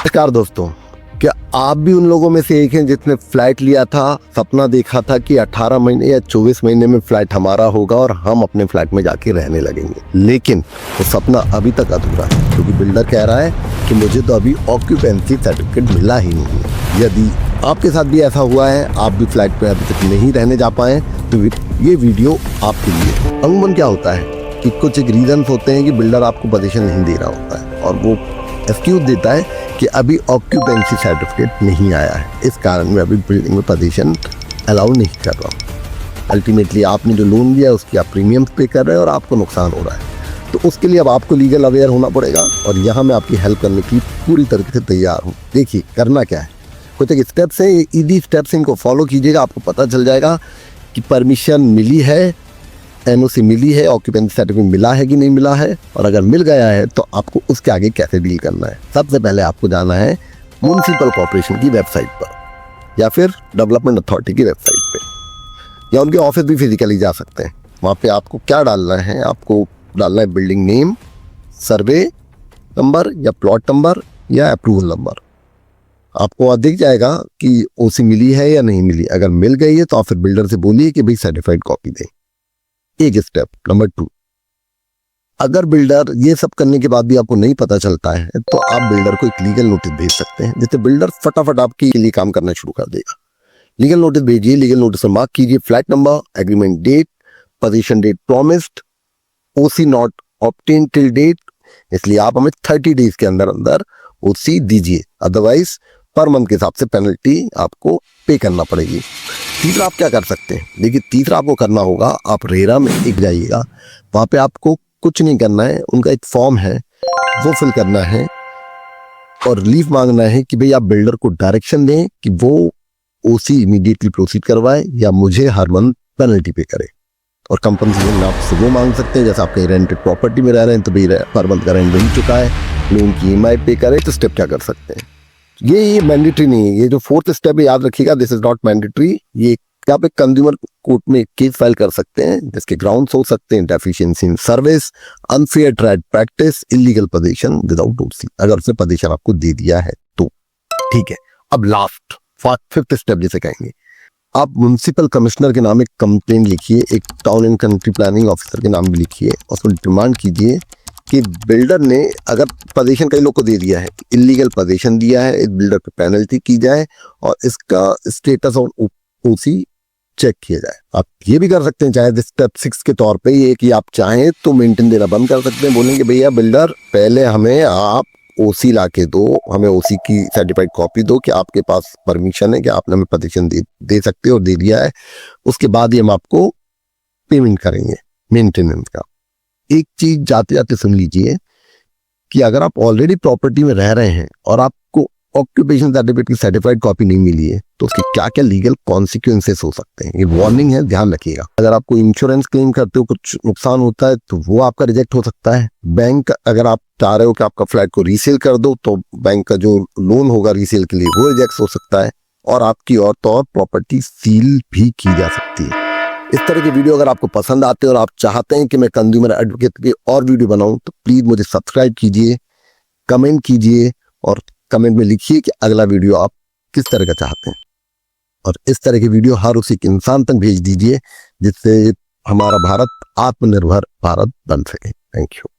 नमस्कार दोस्तों, क्या आप भी उन लोगों में से एक हैं जिसने फ्लैट लिया था, सपना देखा था कि 18 महीने या 24 महीने में फ्लैट हमारा होगा और हम अपने फ्लैट में जाके रहने लगेंगे, लेकिन वो सपना अभी तक अधूरा है क्योंकि बिल्डर कह रहा है कि मुझे तो अभी ऑक्यूपेंसी सर्टिफिकेट मिला ही नहीं है। यदि आपके साथ भी ऐसा हुआ है, आप भी फ्लैट में अभी तक नहीं रहने जा पाए, तो ये वीडियो आपके लिए। अमूमन क्या होता है कि कुछ एक रीजंस होते हैं कि बिल्डर आपको पोजीशन नहीं दे रहा होता है और वो एक्सक्यूज देता है कि अभी ऑक्यूपेंसी सर्टिफिकेट नहीं आया है, इस कारण मैं अभी बिल्डिंग में पोजीशन अलाउ नहीं कर रहा हूँ। अल्टीमेटली आपने जो लोन लिया उसकी आप प्रीमियम्स पे कर रहे हैं और आपको नुकसान हो रहा है, तो उसके लिए अब आपको लीगल अवेयर होना पड़ेगा और यहाँ मैं आपकी हेल्प करने की पूरी तरीके से तैयार हूँ। देखिए करना क्या है, कुछ एक स्टेप्स हैं, ईजी स्टेप्स इनको फॉलो कीजिएगा, आपको पता चल जाएगा कि परमिशन मिली है, एनओसी मिली है, ऑक्यूपेंसी सर्टिफिकेट मिला है कि नहीं मिला है, और अगर मिल गया है तो आपको उसके आगे कैसे डील करना है। सबसे पहले आपको जाना है म्युनिसिपल कॉर्पोरेशन की वेबसाइट पर या फिर डेवलपमेंट अथॉरिटी की वेबसाइट पे, या उनके ऑफिस भी फिजिकली जा सकते हैं। वहाँ पे आपको क्या डालना है, आपको डालना है बिल्डिंग नेम, सर्वे नंबर या प्लॉट नंबर या अप्रूवल नंबर। आपको वहाँ दिख जाएगा कि ओसी मिली है या नहीं मिली। अगर मिल गई है तो आप फिर बिल्डर से बोलिए कि भाई सर्टिफाइड कॉपी दें। एक स्टेप। नंबर 2, अगर बिल्डर ये सब करने के बाद भी आपको नहीं पता चलता है तो आप बिल्डर को एक लीगल नोटिस भेज सकते हैं, जिससे बिल्डर फटाफट आपके लिए काम करना शुरू कर देगा। लीगल नोटिस भेजिए, लीगल नोटिस में मार्क कीजिए flat number, agreement date, possession date promised, OC not obtain till date. इसलिए आप हमें 30 डेज के अंदर अंदर ओसी दीजिए, अदरवाइज पर मंथ के हिसाब से पेनल्टी आपको पे करना पड़ेगी। तीसरा आप क्या कर सकते हैं, देखिए तीसरा आपको करना होगा, आप रेरा में एक जाइएगा, वहाँ पे आपको कुछ नहीं करना है, उनका एक फॉर्म है वो फिल करना है और रिलीफ मांगना है कि भाई आप बिल्डर को डायरेक्शन दें कि वो ओसी इमीडिएटली प्रोसीड करवाए या मुझे हर मंथ पेनल्टी पे करे। और कंपनसेशन आप वो मांग सकते हैं, जैसे आप कहीं रेंटेड प्रॉपर्टी में रह रहे हैं तो भाई पर मंथ का रेंट बन चुका है, लोन की EMI पे करे। तो स्टेप क्या कर सकते हैं, ये मैंडेटरी नहीं है। ये जो 4th स्टेप है याद रखिएगा, दिस इज नॉट मैंडेटरी। ये आप एक कंज्यूमर कोर्ट में केस फाइल कर सकते हैं जिसके ग्राउंड्स हो सकते हैं deficiency in service, unfair trade practice, illegal position without OC. अगर उसने पोजीशन आपको दे दिया है तो ठीक है। अब लास्ट 5th स्टेप जिसे कहेंगे, आप म्युनिसिपल कमिश्नर के नाम एक कंप्लेंट लिखिए, एक town and country planning officer के नाम भी लिखिए, उसको डिमांड कीजिए कि बिल्डर ने अगर पोजीशन कई लोग को दे दिया है, इलीगल पोजीशन दिया है, इस बिल्डर पे पेनल्टी की जाए और इसका स्टेटस और ओसी चेक किया जाए। आप ये भी कर सकते हैं, चाहे स्टेप 6 के तौर पे ये कि आप चाहें तो मेंटेन देना बंद कर सकते हैं, बोलेंगे भैया बिल्डर पहले हमें आप ओसी ला के दो, हमें ओसी की सर्टिफाइड कॉपी दो कि आपके पास परमिशन है कि आपने हमें पोजीशन दे सकते हो और दे दिया है, उसके बाद ही हम आपको पेमेंट करेंगे मेंटेनेंस का। एक चीज जाते जाते सुन लीजिए कि अगर आप ऑलरेडी प्रॉपर्टी में रह रहे हैं और आपको ऑक्यूपेशन सर्टिफिकेट की सर्टिफाइड कॉपी नहीं मिली है तो उसके क्या क्या लीगल कॉन्सिक्वेंसेस हो सकते हैं, ये वार्निंग है, ध्यान रखिएगा। अगर आपको इंश्योरेंस क्लेम करते हो, कुछ नुकसान होता है तो वो आपका रिजेक्ट हो सकता है। बैंक, अगर आप चाह रहे हो कि आपका फ्लैट को रीसेल कर दो तो बैंक का जो लोन होगा रीसेल के लिए वो रिजेक्ट हो सकता है और आपकी और तो और प्रॉपर्टी सील भी की जा सकती है। इस तरह की वीडियो अगर आपको पसंद आते हैं और आप चाहते हैं कि मैं कंज्यूमर एडवोकेट की और वीडियो बनाऊं तो प्लीज मुझे सब्सक्राइब कीजिए, कमेंट कीजिए और कमेंट में लिखिए कि अगला वीडियो आप किस तरह का चाहते हैं। और इस तरह की वीडियो हर उसी इंसान तक भेज दीजिए जिससे हमारा भारत आत्मनिर्भर भारत बन सके। Thank you.